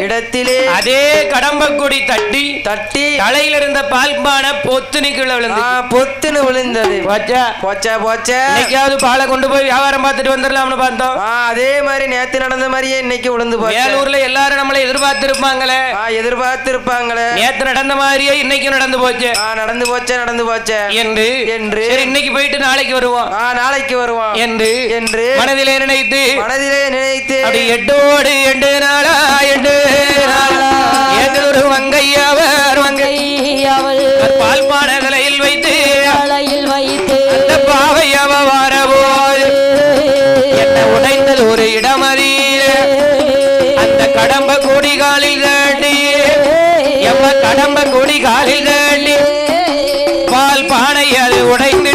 இடத்திலே அதே கடம்பக்குடி தட்டி தட்டி தலையில இருந்த பால்பான பொத்துனு கீழே விழுந்து பொத்துன்னு விழுந்தது. போச்சா போச்சா போச்சா. இன்னைக்காவது பாலை கொண்டு போய் வியாபாரம் பார்த்துட்டு வந்துடலாம்னு பார்த்தோம். அதே மாதிரி நேத்து நடந்த மாதிரியே இன்னைக்கு விழுந்து போச்சு. வேலூர்ல எல்லாரும் நம்மளை எதிர்பார்த்திருப்பாங்களே. எதிர்பார்த்திருப்பாங்களே. நேத்து நடந்த மாதிரியே இன்னைக்கு நடந்து போச்சு. நடந்து போச்சே நடந்து போச்சே என்று இன்னைக்கு போயிட்டு நாளைக்கு வருவோம். நாளைக்கு வருவோம் என்று மனதிலே நினைத்து அப்படி எட்டோடு 8 நாளா 8 நாளா ஏதொரு வங்கையவர் பால்பான தலையில் வைத்து அந்த பாவையவ வரபோது என்ன உடைந்தது ஒரு இடமறிய அந்த கடம்ப கொடி காலில் தாண்டி கடம்ப கொடி காலில் தாண்டி பால் பானை அது உடைந்து